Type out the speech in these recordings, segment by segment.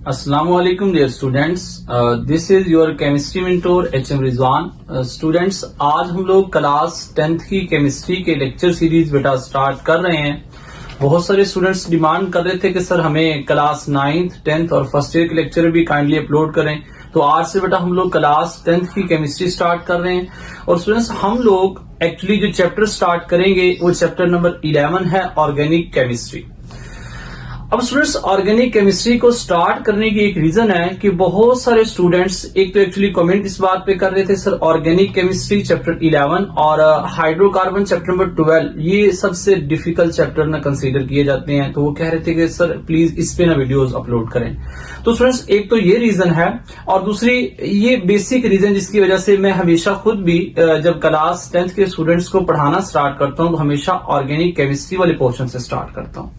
Assalamualaikum dear students, this is your chemistry mentor HM Rizwan. Students आज हम लोग class 10th की केमिस्ट्री के लेक्चर सीरीज बेटा स्टार्ट कर रहे हैं। बहुत सारे स्टूडेंट्स डिमांड कर रहे थे कि सर हमें क्लास 9th 10th और फर्स्ट ईयर के लेक्चर भी काइंडली अपलोड करें, तो आज से बेटा हम लोग क्लास 10th की केमिस्ट्री स्टार्ट कर रहे हैं। और स्टूडेंट्स हम लोग एक्चुअली जो चैप्टर स्टार्ट करेंगे वो चैप्टर नंबर 11 है ऑर्गेनिक केमिस्ट्री। अब स्टूडेंट्स ऑर्गेनिक केमिस्ट्री को स्टार्ट करने की एक रीजन है कि बहुत सारे स्टूडेंट्स एक तो एक्चुअली कमेंट इस बात पे कर रहे थे सर ऑर्गेनिक केमिस्ट्री चैप्टर 11 और हाइड्रोकार्बन चैप्टर नंबर 12 ये सबसे डिफिकल्ट चैप्टर ना कंसीडर किए जाते हैं, तो वो कह रहे थे कि सर प्लीज इस पे ना वीडियोस अपलोड करें। तो स्टूडेंट्स एक तो ये रीजन है और दूसरी ये बेसिक रीजन जिसकी वजह से मैं हमेशा खुद भी जब क्लास 10th के स्टूडेंट्स को पढ़ाना स्टार्ट करता हूं तो हमेशा ऑर्गेनिक केमिस्ट्री वाले पोर्शन से स्टार्ट करता हूं,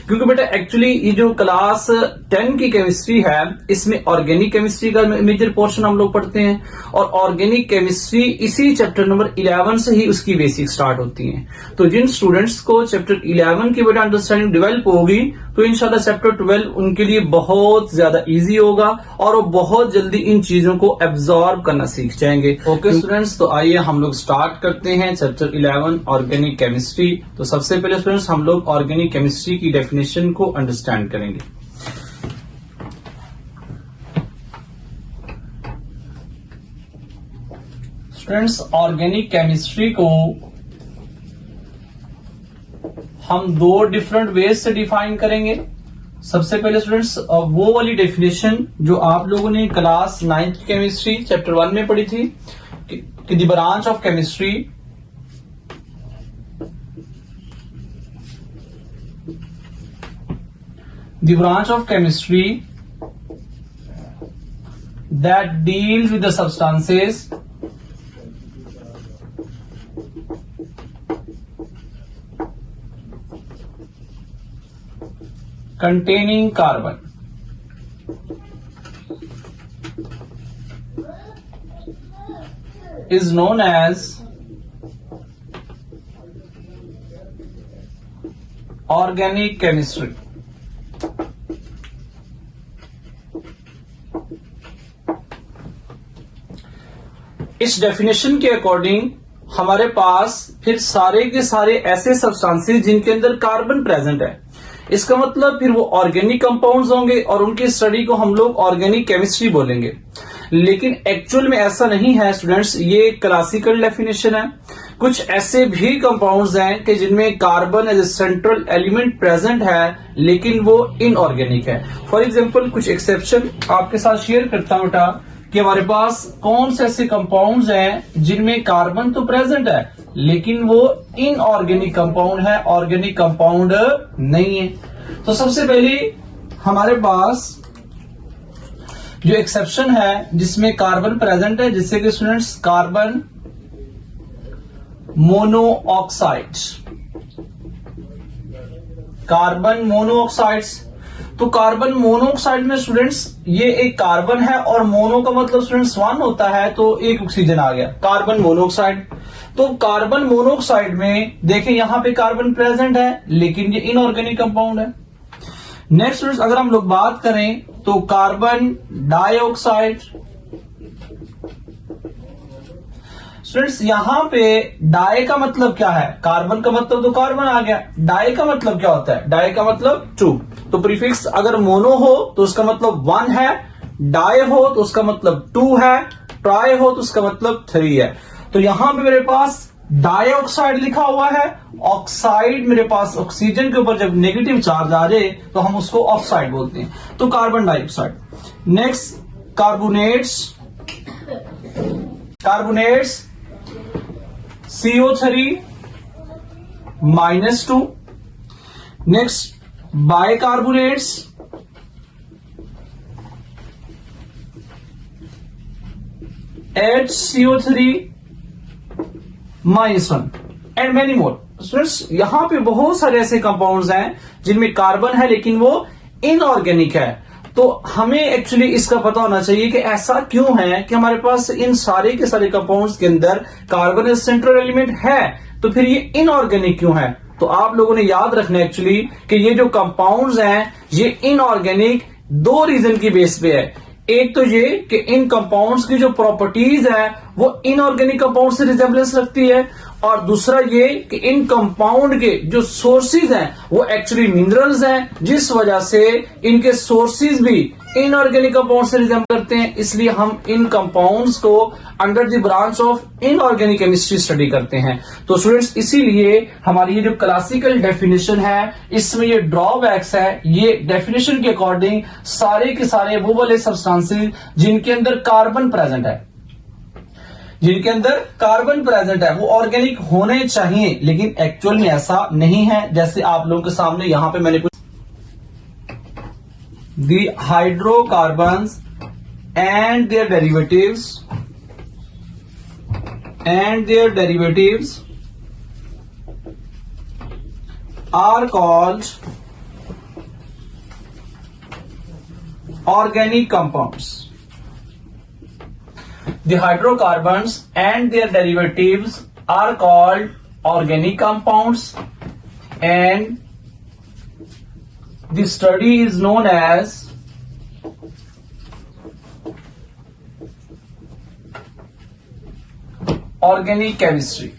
क्योंकि बेटा एक्चुअली ये जो क्लास 10 की केमिस्ट्री है इसमें ऑर्गेनिक केमिस्ट्री का मेजर पोर्शन हम लोग पढ़ते हैं और ऑर्गेनिक केमिस्ट्री इसी चैप्टर नंबर 11 से ही उसकी बेसिक स्टार्ट होती है। तो जिन स्टूडेंट्स को चैप्टर 11 की बेटा अंडरस्टैंडिंग डेवलप होगी तो इंशाल्लाह चैप्टर 12 उनके लिए बहुत ज्यादा इजी होगा और वो बहुत जल्दी इन चीजों को एब्जॉर्ब करना सीख जाएंगे। ओके स्टूडेंट्स, तो आइए हम लोग स्टार्ट करते हैं चैप्टर 11 ऑर्गेनिक केमिस्ट्री। तो सबसे पहले स्टूडेंट्स हम लोग ऑर्गेनिक केमिस्ट्री की डेफिनेशन को अंडरस्टैंड करेंगे। स्टूडेंट्स ऑर्गेनिक केमिस्ट्री को हम दो डिफरेंट वेज से डिफाइन करेंगे। सबसे पहले स्टूडेंट्स वो वाली डेफिनेशन जो आप लोगों ने क्लास 9th केमिस्ट्री चैप्टर 1 में पढ़ी थी कि the branch of chemistry that deals with the substances containing carbon is known as organic chemistry। इस डेफिनेशन के अकॉर्डिंग हमारे पास फिर सारे के सारे ऐसे सब्सटेंसेस जिनके अंदर कार्बन प्रेजेंट है, इसका मतलब फिर वो ऑर्गेनिक कंपाउंड्स होंगे और उनकी स्टडी को हम लोग ऑर्गेनिक केमिस्ट्री बोलेंगे। लेकिन एक्चुअल में ऐसा नहीं है स्टूडेंट्स, ये क्लासिकल डेफिनेशन है। कुछ ऐसे भी कंपाउंड्स हैं कि जिनमें carbon as a central element present है लेकिन वो इनऑर्गेनिक है। फॉर एग्जांपल कुछ एक्सेप्शन आपके साथ शेयर करता हूं बेटा कि हमारे पास कौन से ऐसे कंपाउंड्स हैं जिनमें कार्बन तो प्रेजेंट है लेकिन वो इनऑर्गेनिक कंपाउंड है, ऑर्गेनिक कंपाउंड नहीं है। तो सबसे पहले हमारे पास जो एक्सेप्शन है जिसमें कार्बन प्रेजेंट है, जिससे कि students carbon monoxide, carbon monoxides. तो कार्बन मोनोऑक्साइड में स्टूडेंट्स ये एक कार्बन है और मोनो का मतलब स्टूडेंट्स 1 होता है, तो एक ऑक्सीजन आ गया कार्बन मोनोऑक्साइड। तो कार्बन मोनोऑक्साइड में देखें यहां पे कार्बन प्रेजेंट है लेकिन ये इनऑर्गेनिक कंपाउंड है। नेक्स्ट स्टूडेंट्स अगर हम लोग बात करें तो कार्बन डाइऑक्साइड। स्टूडेंट्स यहां पे डाई का मतलब क्या है, कार्बन का मतलब तो कार्बन आ गया, डाई का मतलब क्या होता है, डाई का मतलब 2। तो प्रीफिक्स अगर मोनो हो तो उसका मतलब 1 है, डाई हो तो उसका मतलब 2 है, ट्राई हो तो उसका मतलब 3 है। तो यहां पे मेरे पास डाइऑक्साइड लिखा हुआ है, ऑक्साइड मेरे पास ऑक्सीजन के ऊपर जब नेगेटिव चार्ज आ जाए तो हम उसको ऑक्साइड बोलते हैं, तो carbon dioxide. Next carbonates, CO3 -2। Next bicarbonates, HCO3 -1 and many more. Students यहां पे बहुत सारे ऐसे कंपाउंड्स हैं जिनमें कार्बन है लेकिन वो इनऑर्गेनिक है। तो हमें एक्चुअली इसका पता होना चाहिए कि ऐसा क्यों है कि हमारे पास इन सारे के सारे कंपाउंड्स के अंदर कार्बन सेंट्रल एलिमेंट है, तो फिर ये इनऑर्गेनिक क्यों है। तो आप लोगों ने याद रखना एक्चुअली कि ये जो कंपाउंड्स हैं ये इनऑर्गेनिक दो रीजन की बेस पे है। एक तो ये कि इन कंपाउंड्स की जो प्रॉपर्टीज है वो इनऑर्गेनिक कंपाउंड से रिजेम्बलेंस रखती है, और दूसरा ये कि इन कंपाउंड के जो सोर्सेज हैं वो एक्चुअली मिनरल्स हैं, जिस वजह से इनके सोर्सेज भी इनऑर्गेनिक कंपाउंड से रिजेम्बल करते हैं। इसलिए हम इन कंपाउंड्स को under the branch of inorganic chemistry study करते हैं। तो स्टूडेंट्स इसीलिए हमारी ये जो क्लासिकल डेफिनेशन है इसमें ये ड्रॉबैक्स है। ये डेफिनेशन के अकॉर्डिंग सारे के सारे वो वाले सब्सटेंसेस जिनके अंदर कार्बन प्रेजेंट है, जिनके अंदर कार्बन प्रेजेंट है वो ऑर्गेनिक होने चाहिए, लेकिन एक्चुअल में ऐसा नहीं है। जैसे आप लोगों के सामने यहां पे मैंने कुछ the hydrocarbons and their derivatives are called organic compounds. The hydrocarbons and their derivatives are called organic compounds, and the study is known as organic chemistry.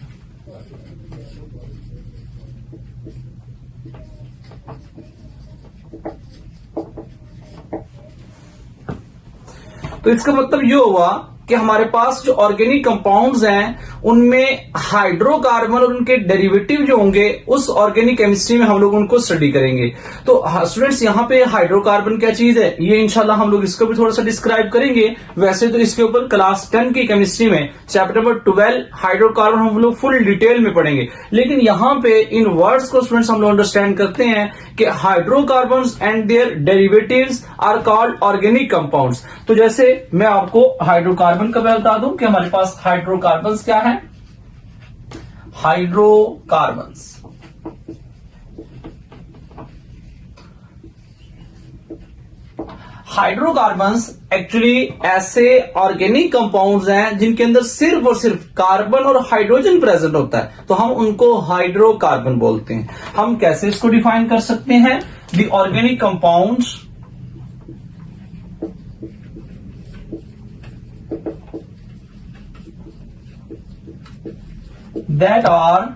तो इसका मतलब ये हुआ कि हमारे पास जो ऑर्गेनिक कंपाउंड्स हैं उनमें हाइड्रोकार्बन और उनके डेरिवेटिव जो होंगे उस ऑर्गेनिक केमिस्ट्री में हम लोग उनको स्टडी करेंगे। तो स्टूडेंट्स यहाँ पे हाइड्रोकार्बन क्या चीज है ये इंशाल्लाह हम लोग इसको भी थोड़ा सा डिस्क्राइब करेंगे। वैसे तो इसके ऊपर क्लास 10 की केमिस्ट्री में चैप्टर नंबर 12 हाइड्रोकार्बन हम लोग फुल डिटेल में पढ़ेंगे, लेकिन यहाँ पे इन वर्ड्स को स्टूडेंट्स हम लोग अंडरस्टैंड करते हैं कि hydrocarbons and their derivatives are called organic compounds. तो जैसे मैं आपको हाइड्रोकार्बन का बता दूं कि हमारे पास हाइड्रोकार्बन्स क्या है। हाइड्रोकार्बन्स हाइड्रोकार्बन्स एक्चुअली ऐसे ऑर्गेनिक कंपाउंड्स हैं जिनके अंदर सिर्फ और सिर्फ कार्बन और हाइड्रोजन प्रेजेंट होता है, तो हम उनको हाइड्रोकार्बन बोलते हैं। हम कैसे इसको डिफाइन कर सकते हैं? The organic compounds that are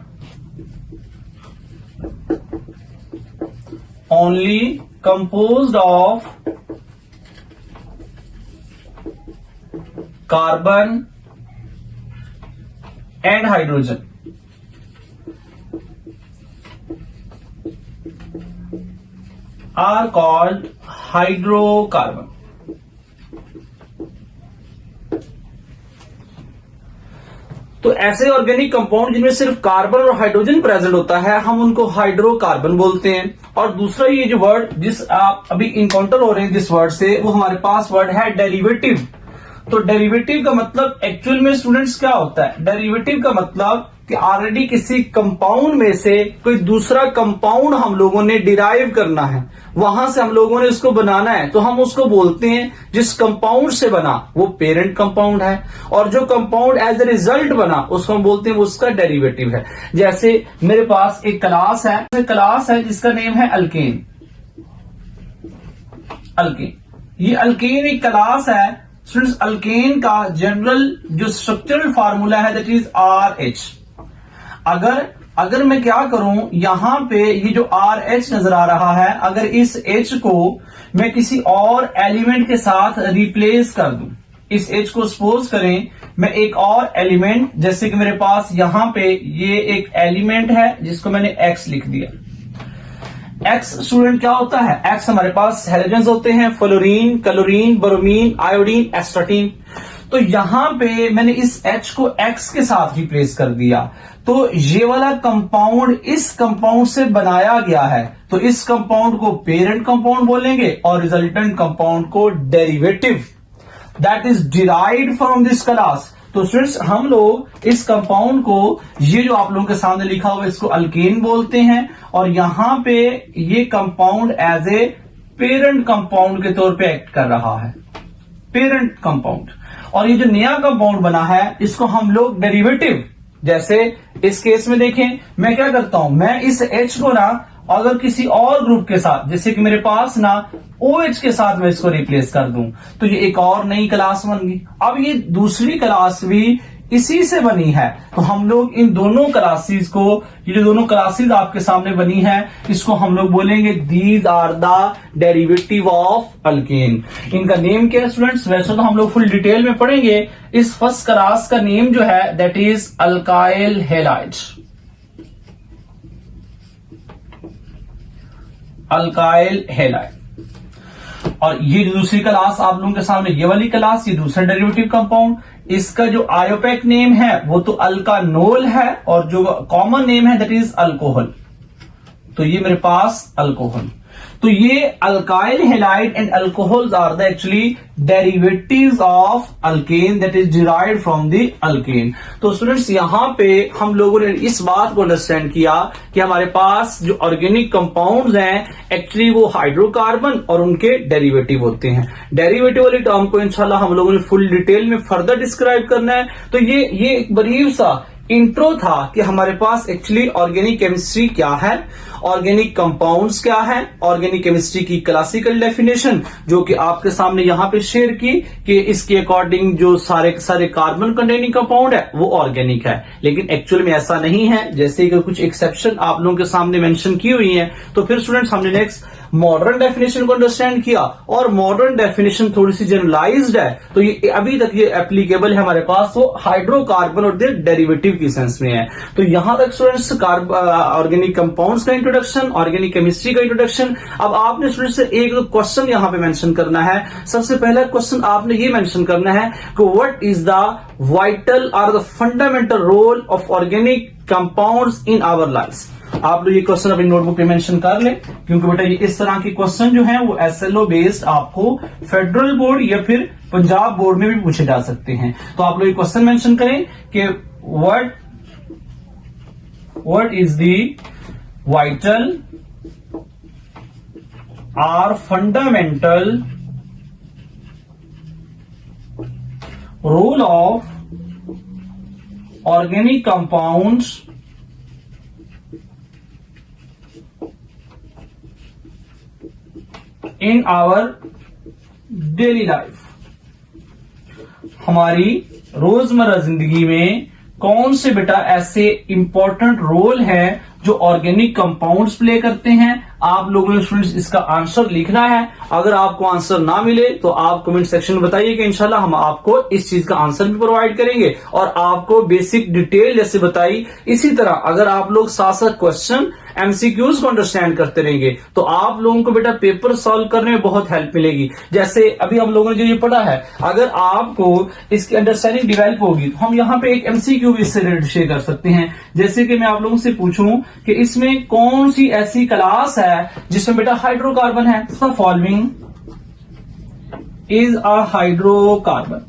only composed of carbon and hydrogen are called hydrocarbon. तो ऐसे ऑर्गेनिक कंपाउंड जिनमें सिर्फ कार्बन और हाइड्रोजन प्रेजेंट होता है हम उनको हाइड्रोकार्बन बोलते हैं। और दूसरा ये जो वर्ड जिस आप अभी इनकाउंटर हो रहे हैं जिस वर्ड से, वो हमारे पास वर्ड है डेरिवेटिव। तो डेरिवेटिव का मतलब एक्चुअल में स्टूडेंट्स क्या होता है? डेरिवेटिव का मतलब कि ऑलरेडी किसी कंपाउंड में से कोई दूसरा कंपाउंड हम लोगों ने डिराइव करना है, वहां से हम लोगों ने उसको बनाना है, तो हम उसको बोलते हैं जिस कंपाउंड से बना वो पेरेंट कंपाउंड है, और जो कंपाउंड एज ए रिजल्ट बना उसको हम बोलते हैं वो उसका डेरिवेटिव है। जैसे मेरे पास एक क्लास है जिसका नेम है अल्केन। ये अल्केन एक क्लास है स्टूडेंट्स। अल्केन का जनरल जो स्ट्रक्चरल फार्मूला है दैट इज RH। अगर मैं क्या करूं, यहां पे ये जो RH नजर आ रहा है, अगर इस H को मैं किसी और एलिमेंट के साथ रिप्लेस कर दूं, इस H को सपोज करें मैं एक और एलिमेंट, जैसे कि मेरे पास यहां पे ये एक एलिमेंट है जिसको मैंने X लिख दिया। X स्टूडेंट क्या होता है? X हमारे पास हेलोजेंस होते हैं, fluorine, chlorine, bromine, iodine, astatine. तो यहां पे मैंने इस H को X के साथ रिप्लेस कर दिया, तो ये वाला कंपाउंड इस कंपाउंड से बनाया गया है, तो इस कंपाउंड को पेरेंट कंपाउंड बोलेंगे और रिजल्टेंट कंपाउंड को derivative, that is derived from this class. तो स्टूडेंट्स हम लोग इस कंपाउंड को, ये जो आप लोगों के सामने लिखा हुआ है, इसको अल्केन बोलते हैं, और यहां पे ये compound as a parent compound के तौर पे एक्ट कर रहा है, पेरेंट कंपाउंड। और ये जो नया कंपाउंड बना है इसको हम लोग डेरिवेटिव जैसे इस केस में देखें, मैं क्या करता हूं, मैं इस H को ना अगर किसी और ग्रुप के साथ, जैसे कि मेरे पास ना OH के साथ मैं इसको रिप्लेस कर दूं, तो ये एक और नई क्लास बन गई। अब ये दूसरी क्लास भी इसी से बनी है, तो हम लोग इन दोनों क्लासेस को, ये जो दोनों क्लासेस आपके सामने बनी है, इसको हम लोग बोलेंगे these are the derivative of alkane. इनका नेम क्या है स्टूडेंट्स? वैसे तो हम लोग फुल डिटेल में पढ़ेंगे। इस फर्स्ट क्लास का नेम जो है that is alkyl halide. Alkyl halide. और ये जो दूसरी क्लास आप लोगों के सामने, ये वाली क्लास, ये दूसरा डेरिवेटिव कंपाउंड, इसका जो आयोपेक नेम है वो तो अल्कानोल है, और जो कॉमन नेम है दैट इज अल्कोहल। तो ये मेरे पास अल्कोहल। तो ये alkyl halide and alcohols are the actually derivatives of alkane that is derived from the alkane. तो स्टूडेंट्स यहां पे हम लोगों ने इस बात को अंडरस्टैंड किया कि हमारे पास जो ऑर्गेनिक कंपाउंड्स हैं एक्चुअली वो हाइड्रोकार्बन और उनके डेरिवेटिव होते हैं। डेरिवेटिव वाली टर्म को इंशाल्लाह हम लोगों ने फुल डिटेल में फर्दर डिस्क्राइब करना है। तो ये एक ब्रीफ सा इंट्रो था कि हमारे पास एक्चुअली ऑर्गेनिक केमिस्ट्री क्या है, ऑर्गेनिक कंपाउंड्स क्या है, ऑर्गेनिक केमिस्ट्री की क्लासिकल डेफिनेशन जो कि आपके सामने यहां पे शेयर की कि इसके अकॉर्डिंग जो सारे कार्बन कंटेनिंग कंपाउंड है वो ऑर्गेनिक है, लेकिन एक्चुअल में ऐसा नहीं है। जैसे कि कुछ एक्सेप्शन आप लोगों के सामने मेंशन की हुई है। तो फिर स्टूडेंट्स हमने नेक्स्ट मॉडर्न डेफिनेशन को अंडरस्टैंड किया, और मॉडर्न डेफिनेशन थोड़ी सी जनरलाइज्ड है, तो ये अभी तक ये एप्लीकेबल है हमारे पास वो हाइड्रोकार्बन और डेरिवेटिव की सेंस में है। तो यहां तक स्टूडेंट्स ऑर्गेनिक कंपाउंड्स का इंट्रोडक्शन, ऑर्गेनिक केमिस्ट्री का इंट्रोडक्शन। अब आपने स्टूडेंट्स से एक क्वेश्चन यहां पे मेंशन करना है। सबसे पहला क्वेश्चन आपने ये मेंशन करना है कि व्हाट इज द वाइटल और the fundamental role of organic compounds in our life. आप लोग ये क्वेश्चन अपनी नोटबुक पे मेंशन कर लें, क्योंकि बेटा ये इस तरह के क्वेश्चन जो हैं वो SLO बेस्ड आपको फेडरल बोर्ड या फिर पंजाब बोर्ड में भी पूछे जा सकते हैं। तो आप लोग ये क्वेश्चन मेंशन करें कि what is the vital or fundamental role of organic compounds in our daily life. हमारी रोजमर्रा जिंदगी में कौन से बेटा ऐसे इंपॉर्टेंट रोल है जो ऑर्गेनिक कंपाउंड्स प्ले करते हैं। आप लोगों ने स्टूडेंट्स इसका आंसर लिखना है। अगर आपको आंसर ना मिले तो आप कमेंट सेक्शन में बताइएगा, इंशाल्लाह हम आपको इस चीज का आंसर भी प्रोवाइड करेंगे और आपको बेसिक डिटेल जैसे बताई, इसी तरह अगर आप लोग साथ साथ क्वेश्चन MCQs को अंडरस्टैंड करते रहेंगे तो आप लोगों को बेटा पेपर सॉल्व करने में बहुत हेल्प मिलेगी। जैसे अभी हम लोगों ने जो ये पढ़ा है, अगर आपको इसकी अंडरस्टैंडिंग डेवलप होगी तो हम यहाँ पे एक MCQ भी इससे रिलेटेड शेयर कर सकते हैं। जैसे कि मैं आप लोगों से पूछूं कि इसमें कौन सी ऐसी क्लास है जिसमें बेटा हाइड्रोकार्बन है। The following is a hydrocarbon.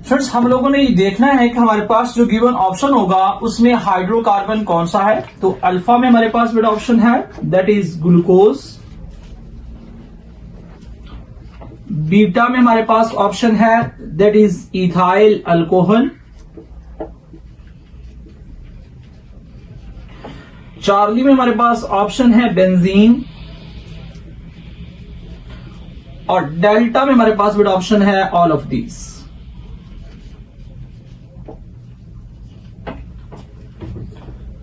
Friends हम लोगों ने ये देखना है कि हमारे पास जो गिवन ऑप्शन होगा उसमें हाइड्रोकार्बन कौन सा है। तो अल्फा में हमारे पास बेटा ऑप्शन है दैट इज ग्लूकोज, बीटा में हमारे पास ऑप्शन है that is ethyl alcohol, Charlie में हमारे पास ऑप्शन है बेंजीन, और डेल्टा में हमारे पास बेटा ऑप्शन है ऑल ऑफ दीज।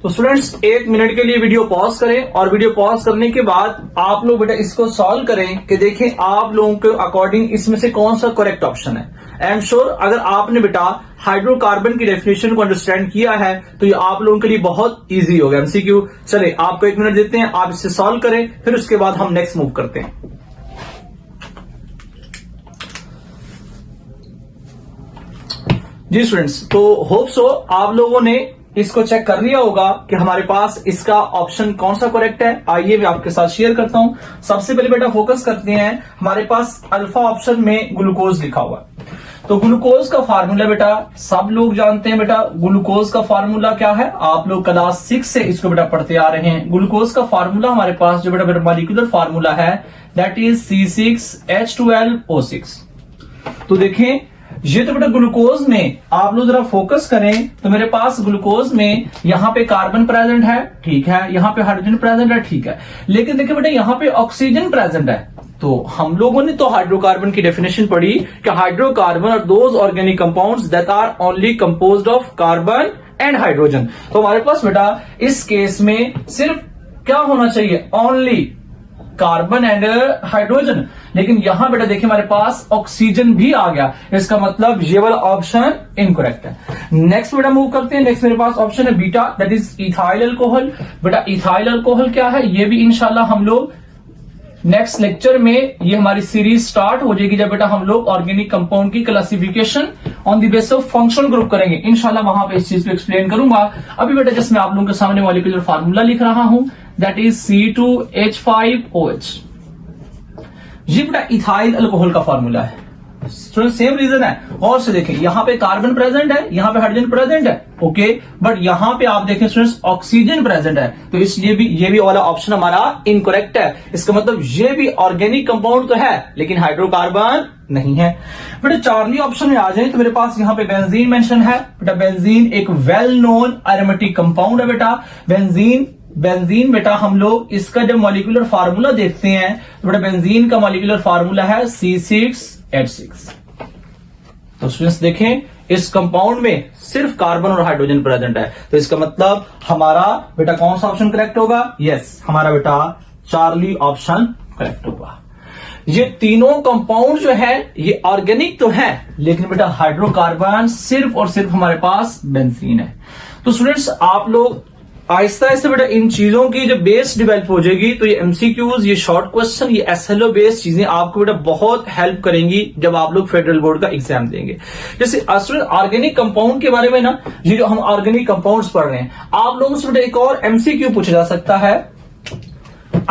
तो स्टूडेंट्स एक मिनट के लिए वीडियो पॉज करें और वीडियो पॉज करने के बाद आप लोग बेटा इसको सॉल्व करें कि देखें आप लोगों के अकॉर्डिंग इसमें से कौन सा करेक्ट ऑप्शन है। आई एम श्योर अगर आपने बेटा हाइड्रोकार्बन की डेफिनेशन को अंडरस्टैंड किया है तो ये आप लोगों के लिए बहुत इजी होगा MCQ। चले आपको एक मिनट देते हैं, आप इसे सॉल्व करें, फिर उसके बाद हम नेक्स्ट मूव करते हैं। जी स्टूडेंट्स, तो होप सो आप लोगों ने इसको चेक कर लिया होगा कि हमारे पास इसका ऑप्शन कौन सा करेक्ट है। आइए मैं आपके साथ शेयर करता हूं। सबसे पहले बेटा फोकस करते हैं, हमारे पास अल्फा ऑप्शन में ग्लूकोज लिखा हुआ है। तो ग्लूकोज का फार्मूला बेटा सब लोग जानते हैं। बेटा ग्लूकोज का फार्मूला क्या है, आप लोग क्लास 6 से इसको बेटा पढ़ते आ रहे हैं। ग्लूकोज का फार्मूला हमारे पास जो बेटा मॉलिक्यूलर फार्मूला है दैट इज C6H12O6। तो देखें ये तो बेटा ग्लूकोज में आप लोग जरा फोकस करें तो मेरे पास ग्लूकोज में यहां पे कार्बन प्रेजेंट है, ठीक है, यहां पे हाइड्रोजन प्रेजेंट है, ठीक है, लेकिन देखिए बेटा यहां पे ऑक्सीजन प्रेजेंट है। तो हम लोगों ने तो हाइड्रोकार्बन की डेफिनेशन पढ़ी कि hydrocarbon are those organic compounds that are only composed of carbon and hydrogen. तो हमारे पास बेटा इस केस में सिर्फ क्या होना चाहिए, ओनली कार्बन एंड हाइड्रोजन, लेकिन यहां बेटा देखिए हमारे पास ऑक्सीजन भी आ गया, इसका मतलब ये वाला ऑप्शन इनकरेक्ट है। नेक्स्ट बेटा मूव करते हैं, नेक्स्ट मेरे पास ऑप्शन है beta, that is ethyl alcohol. बेटा इथाइल अल्कोहल क्या है, ये भी इंशाल्लाह हम लोग नेक्स्ट लेक्चर में, ये हमारी सीरीज स्टार्ट हो जाएगी जब बेटा हम लोग ऑर्गेनिक कंपाउंड की classification on the basis of functional group करेंगे, इंशाल्लाह वहां पे इस चीज को एक्सप्लेन करूंगा। अभी बेटा जिसमें आप लोगों के सामने मॉलिक्यूलर फार्मूला लिख रहा हूं, दैट इज C2H5OH। ये बेटा इथाइल अल्कोहल का फार्मूला है, सेम रीजन है। और से देखें यहां पे कार्बन प्रेजेंट है, यहां पे हाइड्रोजन प्रेजेंट है, ओके, बट यहां पे आप देखें स्टूडेंट्स ऑक्सीजन प्रेजेंट है, तो इसलिए भी ये भी वाला ऑप्शन हमारा इनकरेक्ट है। इसका मतलब ये भी ऑर्गेनिक कंपाउंड तो है लेकिन हाइड्रोकार्बन नहीं है। बेटा चार्ली ऑप्शन में आ जाए तो मेरे पास यहां पे बेंजीन मेंशन है। बेटा बेंजीन एक वेल नोन एरोमेटिक कंपाउंड है। बेटा बेंजीन बेटा हम लोग इसका जब मॉलिक्यूलर फार्मूला देखते हैं तो बेटा बेंजीन का मॉलिक्यूलर फार्मूला है C6H6। तो स्टूडेंट्स देखें इस कंपाउंड में सिर्फ कार्बन और हाइड्रोजन प्रेजेंट है, तो इसका मतलब हमारा बेटा कौन सा ऑप्शन करेक्ट होगा, यस हमारा बेटा चार्ली ऑप्शन करेक्ट होगा। ये तीनों कंपाउंड जो है ये ऑर्गेनिक तो है लेकिन बेटा हाइड्रोकार्बन सिर्फ और सिर्फ हमारे पास बेंजीन है। तो स्टूडेंट्स आप लोग आहिस्ता आहिस्ता बेटा इन चीजों की जब बेस डेवलप हो जाएगी तो ये एमसीक्यूज, ये शॉर्ट क्वेश्चन, ये एसएलओ बेस्ड चीजें आपको बेटा बहुत हेल्प करेंगी जब आप लोग फेडरल बोर्ड का एग्जाम देंगे। जैसे ऑर्गेनिक कंपाउंड के बारे में ना, ये जो हम ऑर्गेनिक कंपाउंड्स पढ़ रहे हैं, आप लोगों से बेटा एक और एमसीक्यू पूछा जा सकता है।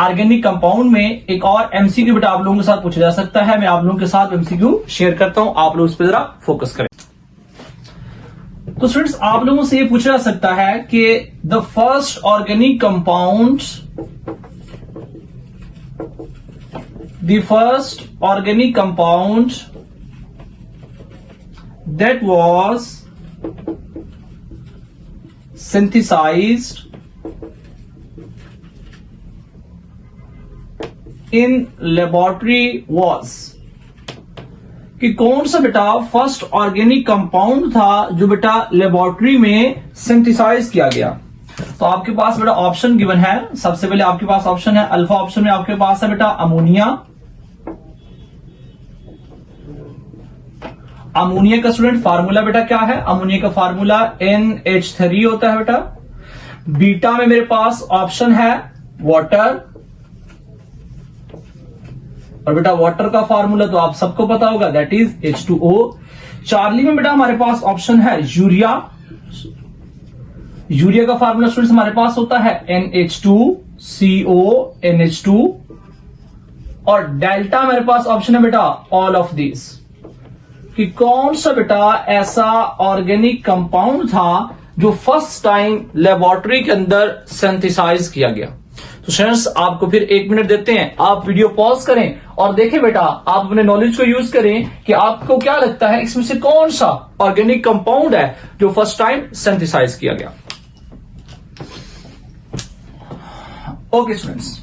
ऑर्गेनिक कंपाउंड में एक और एमसीक्यू बेटा आप लोगों के साथ पूछा जा सकता है। मैं आप लोगों के साथ एमसीक्यू शेयर करता हूं, आप लोग इस पर जरा फोकस करें। तो स्टूडेंट्स आप लोगों से ये पूछा जा सकता है कि the first organic compound, that was synthesized in laboratory was, कि कौन सा बेटा फर्स्ट ऑर्गेनिक कंपाउंड था जो बेटा लेबोरेटरी में सिंथेसाइज किया गया। तो आपके पास बेटा ऑप्शन गिवन है। सबसे पहले आपके पास ऑप्शन है अल्फा ऑप्शन में आपके पास है बेटा अमोनिया। अमोनिया का स्टूडेंट फार्मूला बेटा क्या है, अमोनिया का फार्मूला NH3 होता है बेटा। बीटा में मेरे पास ऑप्शन है वाटर, और बेटा वाटर का फार्मूला तो आप सबको पता होगा, दैट इज H2O। चार्ली में बेटा हमारे पास ऑप्शन है यूरिया। यूरिया का फार्मूला स्टूडेंट्स हमारे पास होता है NH2CONH2, और डेल्टा मेरे पास ऑप्शन है बेटा ऑल ऑफ दिस, कि कौन सा बेटा ऐसा ऑर्गेनिक कंपाउंड था जो फर्स्ट टाइम लेबोरेटरी के अंदर सिंथेसाइज किया गया। तो स्टूडेंट्स आपको फिर 1 मिनट देते हैं, आप वीडियो पॉज करें और देखें बेटा, आप अपने नॉलेज को यूज करें कि आपको क्या लगता है इसमें से कौन सा ऑर्गेनिक कंपाउंड है जो फर्स्ट टाइम सिंथेसाइज किया गया। ओके स्टूडेंट्स,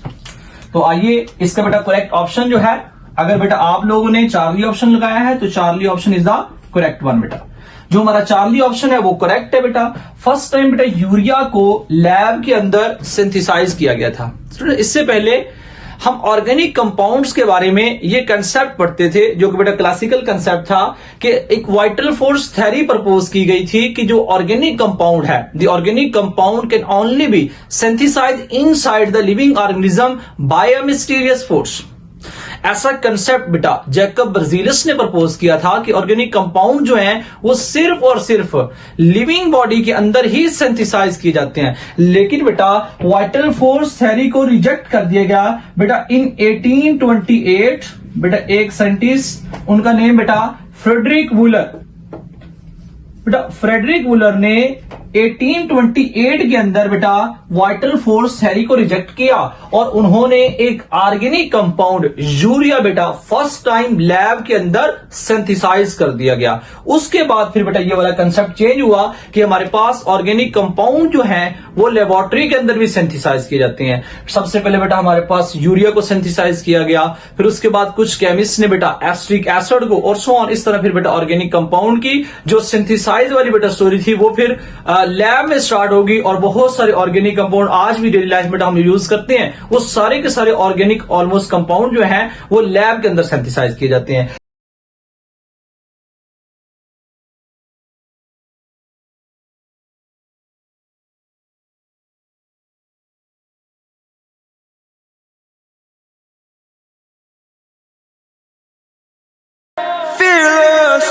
तो आइए इसका बेटा करेक्ट ऑप्शन जो है, अगर बेटा आप लोगों ने चार्ली ऑप्शन लगाया है तो Charlie option is the correct one. बेटा जो हमारा चार्ली ऑप्शन है वो करेक्ट है। बेटा फर्स्ट टाइम बेटा यूरिया को लैब के अंदर सिंथेसाइज किया गया था। इससे पहले हम ऑर्गेनिक कंपाउंड्स के बारे में ये कंसेप्ट पढ़ते थे जो कि बेटा क्लासिकल कंसेप्ट था, कि एक वाइटल फोर्स थ्योरी प्रपोज की गई थी कि जो ऑर्गेनिक कंपाउंड है, the organic compound can only be synthesised inside the living organism by a mysterious force. ऐसा कंसेप्ट बेटा जैकब बर्जीलिस ने प्रपोज किया था कि ऑर्गेनिक कंपाउंड जो हैं वो सिर्फ और सिर्फ लिविंग बॉडी के अंदर ही सिंथेसाइज किए जाते हैं। लेकिन बेटा वाइटल फोर्स थ्योरी को रिजेक्ट कर दिया गया बेटा इन 1828। बेटा एक साइंटिस्ट, उनका नेम बेटा फ्रेडरिक वूलर। बेटा फ्रेडरिक वूलर ने 1828 के अंदर बेटा वाइटल फोर्स हैरी को रिजेक्ट किया और उन्होंने एक ऑर्गेनिक कंपाउंड यूरिया बेटा फर्स्ट टाइम लैब के अंदर सिंथेसाइज कर दिया गया। उसके बाद फिर बेटा ये वाला कंसेप्ट चेंज हुआ कि हमारे पास ऑर्गेनिक कंपाउंड जो है वो लेबोरेटरी के अंदर भी सिंथेसाइज किए जाते हैं। सबसे पहले बेटा हमारे पास यूरिया को सिंथेसाइज किया गया, फिर उसके बाद कुछ केमिस्ट ने बेटा एसिटिक एसिड को और सो ऑन, इस तरह फिर बेटा ऑर्गेनिक कंपाउंड की जो सिंथेसाइज वाली बेटा स्टोरी थी वो फिर लैब में स्टार्ट होगी और बहुत सारे ऑर्गेनिक कंपाउंड आज भी डेली लाइफ में हम यूज करते हैं, वो सारे के सारे ऑर्गेनिक ऑलमोस्ट कंपाउंड जो है वो लैब के अंदर सिंथेसाइज किए जाते हैं। Fearless.